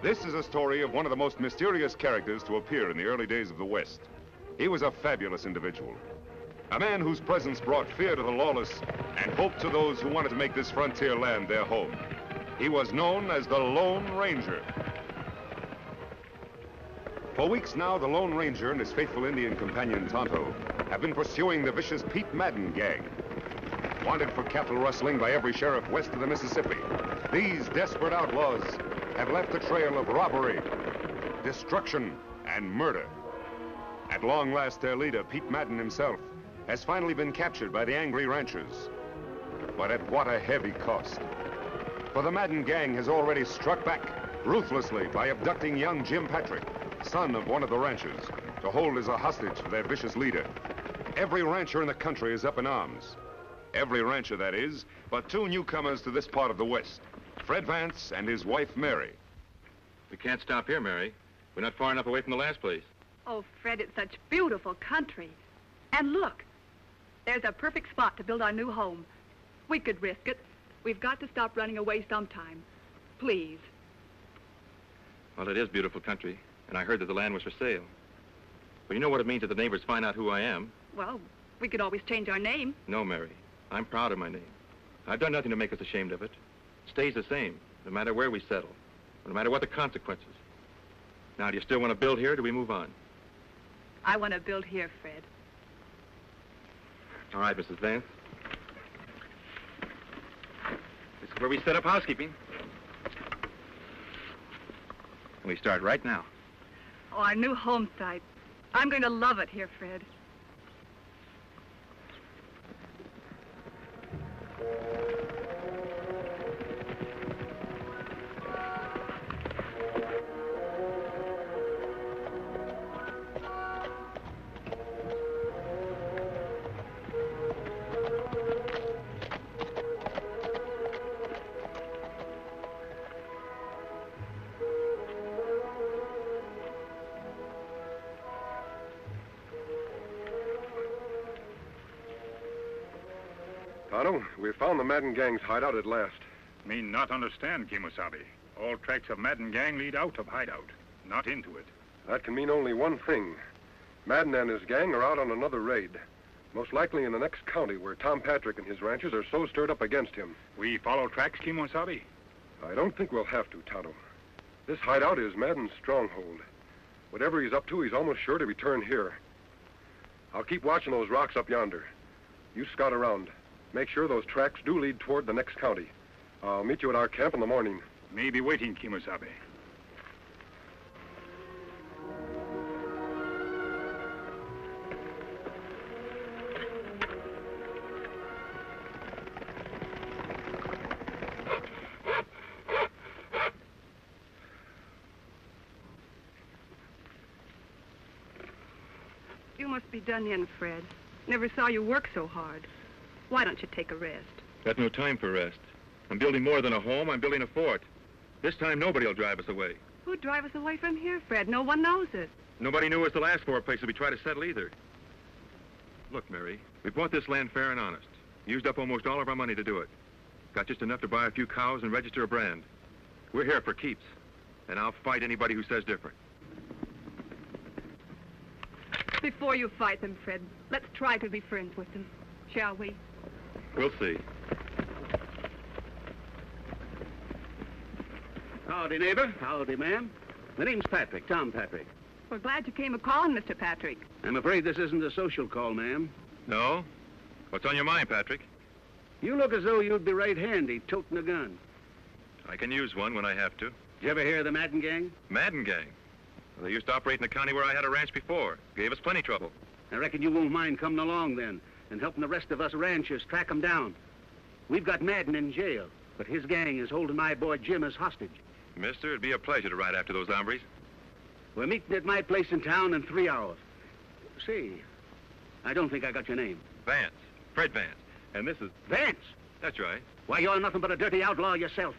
This is a story of one of the most mysterious characters to appear in the early days of the West. He was a fabulous individual. A man whose presence brought fear to the lawless and hope to those who wanted to make this frontier land their home. He was known as the Lone Ranger. For weeks now, the Lone Ranger and his faithful Indian companion, Tonto, have been pursuing the vicious Pete Madden gang. Wanted for cattle rustling by every sheriff west of the Mississippi, these desperate outlaws have left a trail of robbery, destruction, and murder. At long last, their leader, Pete Madden himself, has finally been captured by the angry ranchers. But at what a heavy cost. For the Madden gang has already struck back ruthlessly by abducting young Jim Patrick, son of one of the ranchers, to hold as a hostage for their vicious leader. Every rancher in the country is up in arms. Every rancher, that is, but two newcomers to this part of the West, Fred Vance and his wife, Mary. We can't stop here, Mary. We're not far enough away from the last place. Oh, Fred, it's such beautiful country. And look, there's a perfect spot to build our new home. We could risk it. We've got to stop running away sometime. Please. Well, it is beautiful country, and I heard that the land was for sale. But you know what it means if the neighbors find out who I am? Well, we could always change our name. No, Mary. I'm proud of my name. I've done nothing to make us ashamed of it. It stays the same, no matter where we settle, no matter what the consequences. Now, do you still want to build here, or do we move on? I want to build here, Fred. All right, Mrs. Vance. This is where we set up housekeeping. And we start right now. Oh, our new home site. I'm going to love it here, Fred. Tonto, we found the Madden gang's hideout at last. Me not understand, Kimosabe. All tracks of Madden gang lead out of Hideout, not into it. That can mean only one thing. Madden and his gang are out on another raid. Most likely in the next county where Tom Patrick and his ranchers are so stirred up against him. We follow tracks, Kimosabe? I don't think we'll have to, Tonto. This hideout is Madden's stronghold. Whatever he's up to, he's almost sure to return here. I'll keep watching those rocks up yonder. You scout around. Make sure those tracks do lead toward the next county. I'll meet you at our camp in the morning. Me be waiting, Kimosabe. You must be done in, Fred. Never saw you work so hard. Why don't you take a rest? Got no time for rest. I'm building more than a home. I'm building a fort. This time, nobody will drive us away. Who'd drive us away from here, Fred? No one knows it. Nobody knew us the last 4 places we tried to settle either. Look, Mary, we bought this land fair and honest. Used up almost all of our money to do it. Got just enough to buy a few cows and register a brand. We're here for keeps, and I'll fight anybody who says different. Before you fight them, Fred, let's try to be friends with them, shall we? We'll see. Howdy, neighbor. Howdy, ma'am. My name's Patrick, Tom Patrick. We're glad you came a-calling, Mr. Patrick. I'm afraid this isn't a social call, ma'am. No? What's on your mind, Patrick? You look as though you'd be right handy toting a gun. I can use one when I have to. Did you ever hear of the Madden gang? Madden gang? Well, they used to operate in the county where I had a ranch before. Gave us plenty trouble. I reckon you won't mind coming along then and helping the rest of us ranchers track them down. We've got Madden in jail, but his gang is holding my boy Jim as hostage. Mister, it'd be a pleasure to ride after those hombres. We're meeting at my place in town in 3 hours. See, I don't think I got your name. Vance. Fred Vance. And this is... Vance? That's right. Why, you're nothing but a dirty outlaw yourself.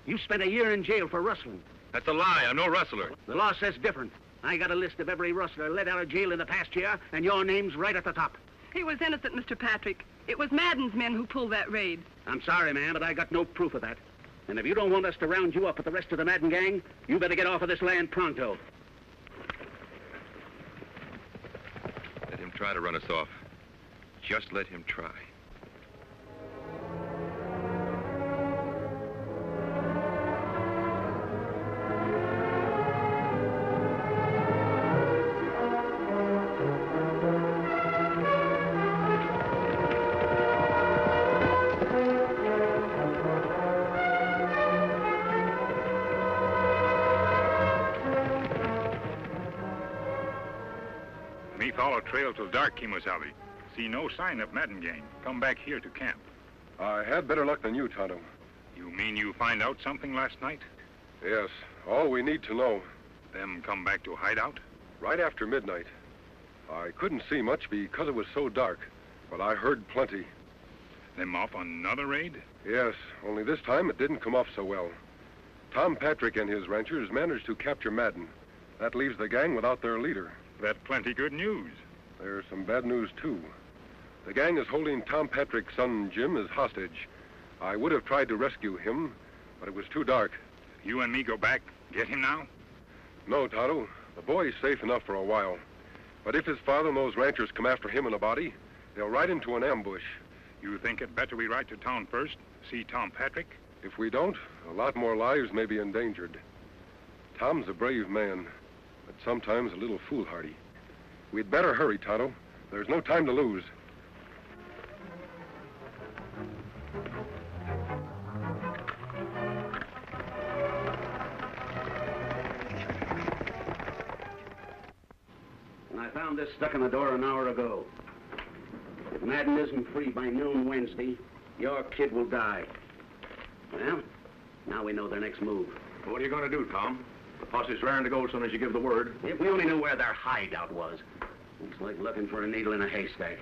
You spent a year in jail for rustling. That's a lie. I'm no rustler. The law says different. I got a list of every rustler let out of jail in the past year, and your name's right at the top. He was innocent, Mr. Patrick. It was Madden's men who pulled that raid. I'm sorry, man, but I got no proof of that. And if you don't want us to round you up with the rest of the Madden gang, you better get off of this land pronto. Let him try to run us off. Just let him try. Me follow trail till dark, Kimosabe. See no sign of Madden gang. Come back here to camp. I had better luck than you, Tonto. You mean you find out something last night? Yes, all we need to know. Them come back to Hideout? Right after midnight. I couldn't see much because it was so dark, but I heard plenty. Them off on another raid? Yes, only this time it didn't come off so well. Tom Patrick and his ranchers managed to capture Madden. That leaves the gang without their leader. That's plenty good news. There's some bad news, too. The gang is holding Tom Patrick's son, Jim, as hostage. I would have tried to rescue him, but it was too dark. You and me go back, get him now? No, Tonto. The boy's safe enough for a while. But if his father and those ranchers come after him in a body, they'll ride into an ambush. You think it better we ride to town first, see Tom Patrick? If we don't, a lot more lives may be endangered. Tom's a brave man, but sometimes a little foolhardy. We'd better hurry, Tonto. There's no time to lose. I found this stuck in the door an hour ago. If Madden isn't free by noon Wednesday, your kid will die. Well, now we know their next move. What are you going to do, Tom? The posse's raring to go as soon as you give the word. If we only knew where their hideout was. It's like looking for a needle in a haystack.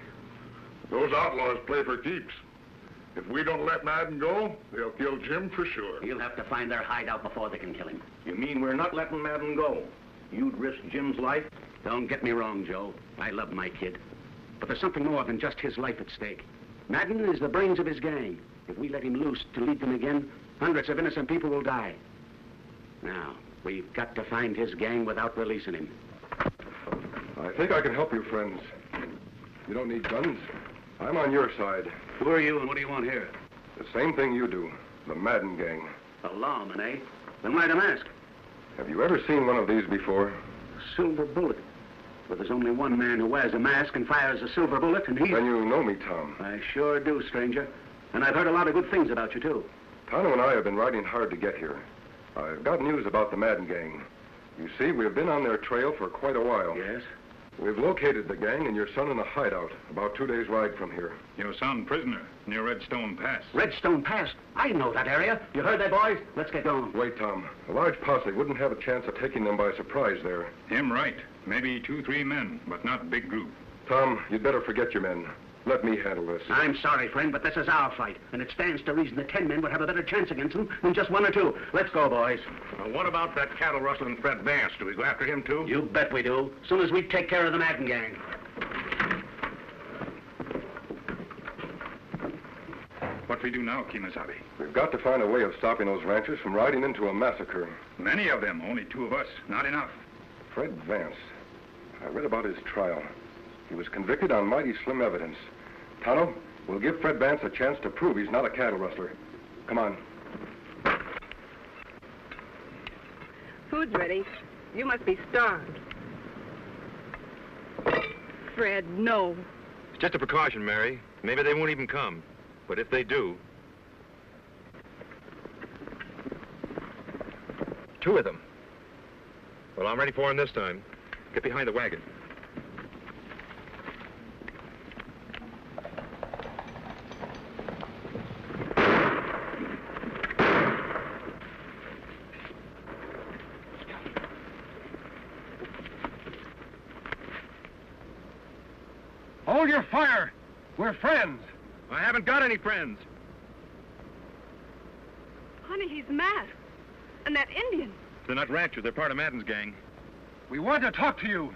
Those outlaws play for keeps. If we don't let Madden go, they'll kill Jim for sure. You'll have to find their hideout before they can kill him. You mean we're not letting Madden go? You'd risk Jim's life? Don't get me wrong, Joe. I love my kid. But there's something more than just his life at stake. Madden is the brains of his gang. If we let him loose to lead them again, hundreds of innocent people will die. Now, we've got to find his gang without releasing him. I think I can help you, friends. You don't need guns. I'm on your side. Who are you and what do you want here? The same thing you do. The Madden gang. A lawman, eh? Then why the mask? Have you ever seen one of these before? A silver bullet. But there's only one man who wears a mask and fires a silver bullet, and he's... Then you know me, Tom. I sure do, stranger. And I've heard a lot of good things about you, too. Tonto and I have been riding hard to get here. I've got news about the Madden gang. You see, we've been on their trail for quite a while. Yes? We've located the gang and your son in a hideout, about 2 days' ride from here. Your son prisoner, near Redstone Pass. Redstone Pass? I know that area. You heard that, boys? Let's get going. Wait, Tom. A large posse wouldn't have a chance of taking them by surprise there. Him right. Maybe 2-3 men, but not big group. Tom, you'd better forget your men. Let me handle this. I'm sorry, friend, but this is our fight, and it stands to reason that 10 men would have a better chance against them than just 1 or 2. Let's go, boys. What about that cattle rustling Fred Vance? Do we go after him, too? You bet we do. As soon as we take care of the Madden gang. What we do now, Kimosabe? We've got to find a way of stopping those ranchers from riding into a massacre. Many of them, only 2 of us. Not enough. Fred Vance. I read about his trial. He was convicted on mighty slim evidence. Tonto, we'll give Fred Vance a chance to prove he's not a cattle rustler. Come on. Food's ready. You must be starved. Fred, no. It's just a precaution, Mary. Maybe they won't even come. But if they do... 2 of them. Well, I'm ready for them this time. Get behind the wagon. Hold your fire! We're friends! I haven't got any friends. Honey, he's masked. And that Indian. They're not ranchers. They're part of Madden's gang. We want to talk to you.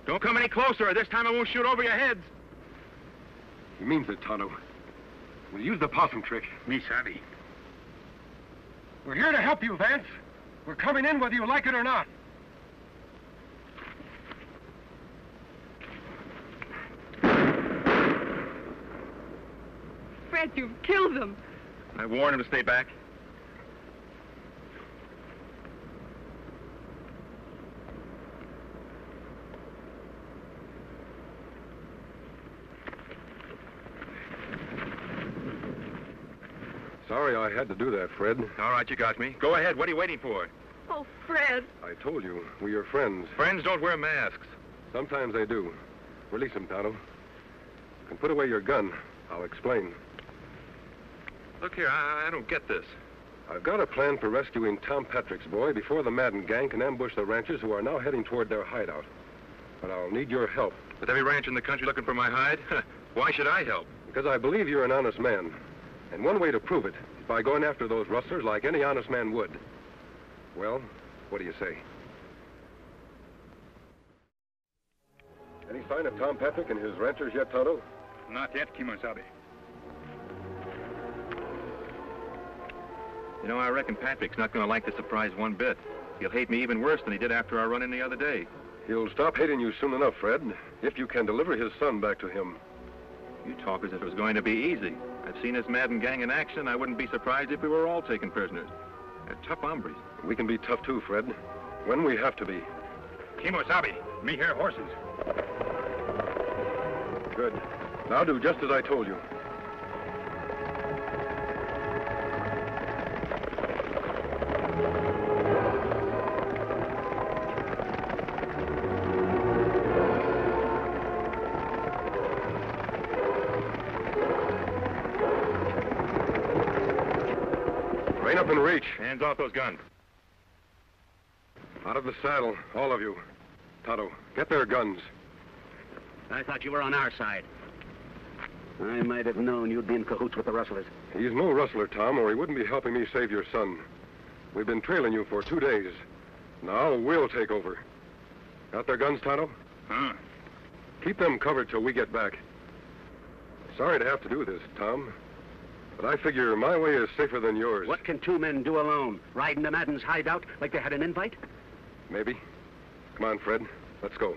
Don't come any closer, or this time I won't shoot over your heads. He means it, Tonto. We'll use the possum trick. Me savvy. We're here to help you, Vance. We're coming in whether you like it or not. Fred, you've killed them. I warned him to stay back. Sorry I had to do that, Fred. All right, you got me. Go ahead. What are you waiting for? Oh, Fred. I told you, we are friends. Friends don't wear masks. Sometimes they do. Release him, Tonto. You can put away your gun. I'll explain. Look here, I don't get this. I've got a plan for rescuing Tom Patrick's boy before the Madden gang can ambush the ranchers who are now heading toward their hideout. But I'll need your help. With every ranch in the country looking for my hide? Why should I help? Because I believe you're an honest man. And one way to prove it is by going after those rustlers like any honest man would. Well, what do you say? Any sign of Tom Patrick and his ranchers yet, Tonto? Not yet, Kimosabe. You know, I reckon Patrick's not going to like the surprise one bit. He'll hate me even worse than he did after our run-in the other day. He'll stop hating you soon enough, Fred, if you can deliver his son back to him. You talk as if it was going to be easy. I've seen this Madden gang in action, and I wouldn't be surprised if we were all taken prisoners. They're tough hombres. We can be tough too, Fred, when we have to be. Kimosabe, me hear horses. Good. Now do just as I told you. Rein up and reach. Hands off those guns. Out of the saddle, all of you. Tonto, get their guns. I thought you were on our side. I might have known you'd be in cahoots with the rustlers. He's no rustler, Tom, or he wouldn't be helping me save your son. We've been trailing you for 2 days. Now we'll take over. Got their guns, Tonto? Huh? Keep them covered till we get back. Sorry to have to do this, Tom. But I figure my way is safer than yours. What can 2 men do alone? Ride into Madden's hideout like they had an invite? Maybe. Come on, Fred. Let's go.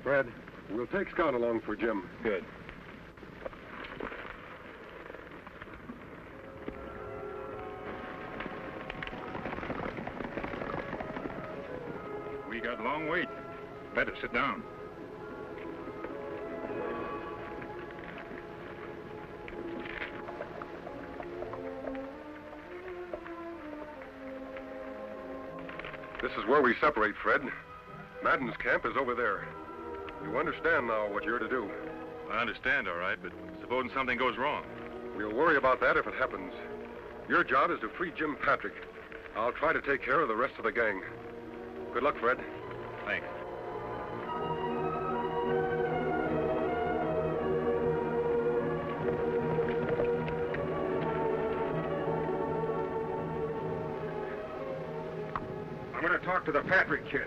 Fred, we'll take Scott along for Jim. Good. We got a long wait. Better sit down. This is where we separate, Fred. Madden's camp is over there. You understand now what you're to do. I understand, all right, but supposing something goes wrong. We'll worry about that if it happens. Your job is to free Jim Patrick. I'll try to take care of the rest of the gang. Good luck, Fred. Thanks. I'm going to talk to the Patrick kid.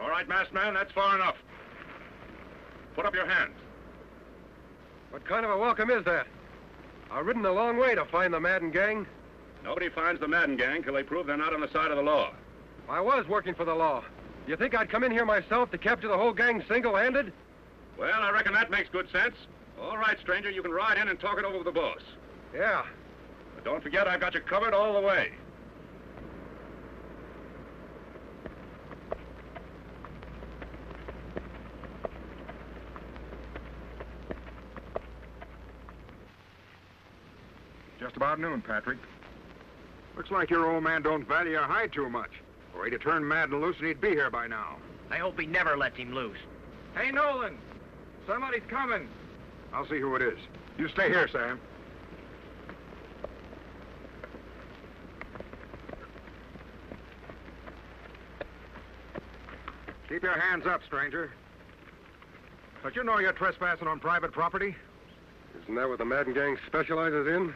All right, masked man, that's far enough. Put up your hands. What kind of a welcome is that? I've ridden a long way to find the Madden gang. Nobody finds the Madden gang till they prove they're not on the side of the law. I was working for the law. You think I'd come in here myself to capture the whole gang single-handed? Well, I reckon that makes good sense. All right, stranger, you can ride in and talk it over with the boss. Yeah. But don't forget, I've got you covered all the way. Just about noon, Patrick. Looks like your old man don't value your hide too much. Or he'd have turned Madden loose and he'd be here by now. I hope he never lets him loose. Hey, Nolan! Somebody's coming. I'll see who it is. You stay here, Sam. Keep your hands up, stranger. But you know you're trespassing on private property? Isn't that what the Madden gang specializes in?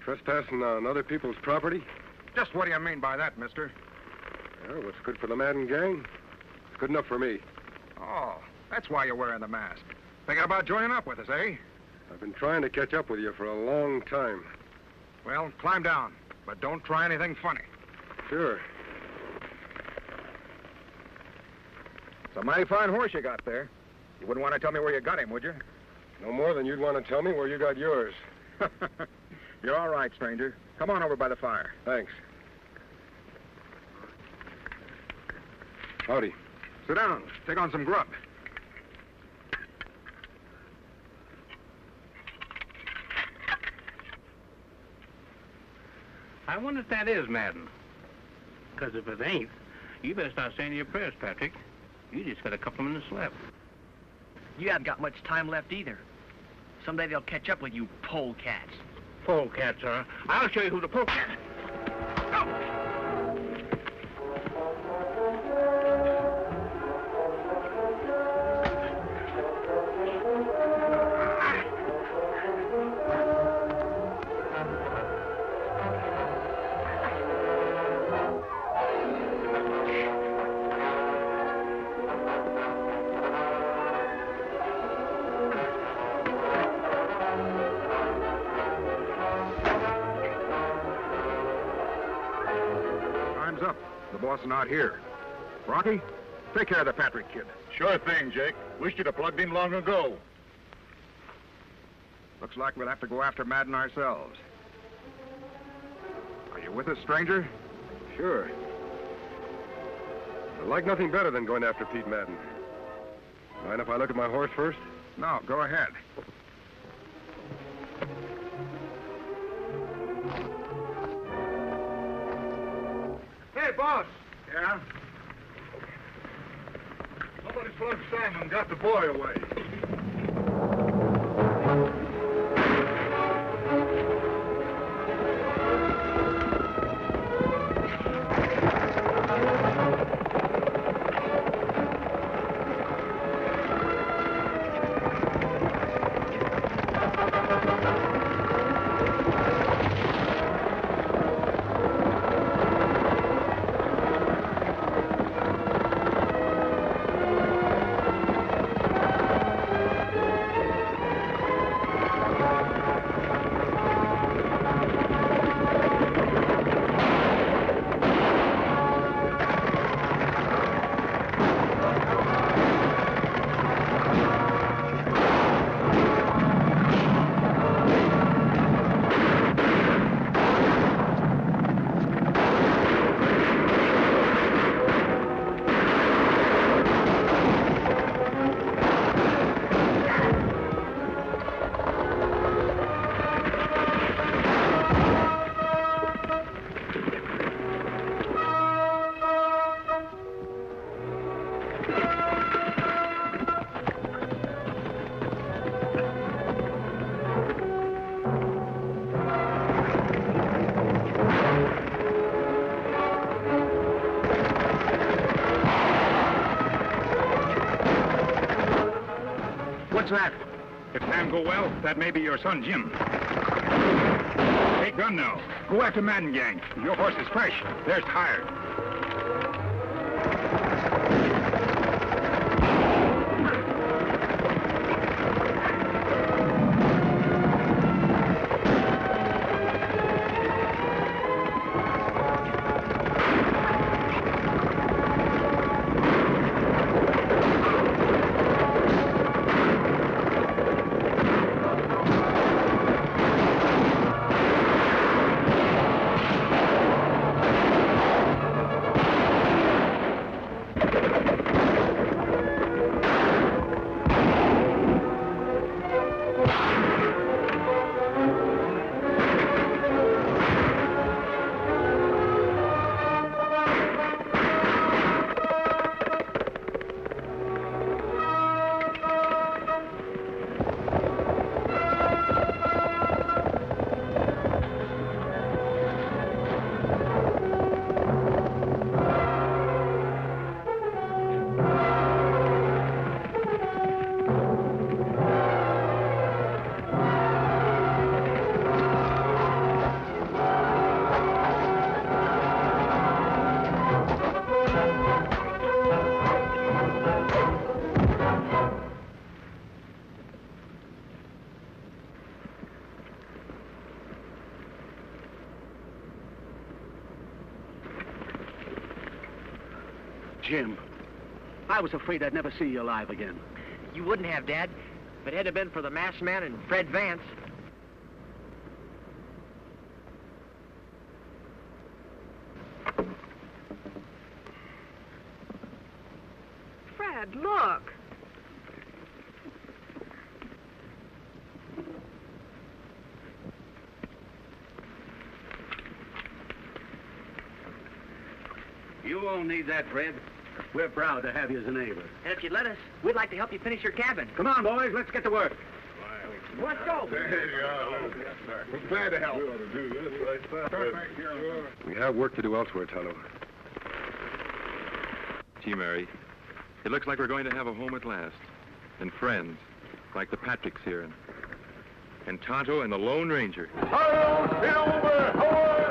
Trespassing on other people's property? Just what do you mean by that, mister? Well, what's good for the Madden gang? It's good enough for me. Oh, that's why you're wearing the mask. Thinking about joining up with us, eh? I've been trying to catch up with you for a long time. Well, climb down, but don't try anything funny. Sure. It's a mighty fine horse you got there. You wouldn't want to tell me where you got him, would you? No more than you'd want to tell me where you got yours. You're all right, stranger. Come on over by the fire. Thanks. Howdy. Sit down. Take on some grub. I wonder if that is Madden. Because if it ain't, you better start saying your prayers, Patrick. You just got a couple of minutes left. You haven't got much time left either. Someday they'll catch up with you polecats. Polecats, huh? I'll show you who the polecat is. Up. The boss is not here. Rocky, take care of the Patrick kid. Sure thing, Jake. Wish you'd have plugged him long ago. Looks like we'll have to go after Madden ourselves. Are you with us, stranger? Sure. I'd like nothing better than going after Pete Madden. Mind if I look at my horse first? No, go ahead. Hey, boss. Yeah? Somebody's plugged Sam and got the boy away. What's that? If Sam go well, that may be your son, Jim. Take gun now. Go after Madden gang. Your horse is fresh. There's tired. Jim. I was afraid I'd never see you alive again. You wouldn't have, Dad, if it hadn't been for the masked man and Fred Vance. Fred, look. You won't need that, Fred. We're proud to have you as a neighbor. And if you'd let us, we'd like to help you finish your cabin. Come on, boys, let's get to work. Let's go. There you go. We're glad to help. We ought to do this right. We have work to do elsewhere, Tonto. Gee, Mary, it looks like we're going to have a home at last. And friends, like the Patricks here. And Tonto and the Lone Ranger. Hi-yo, Silver! Away!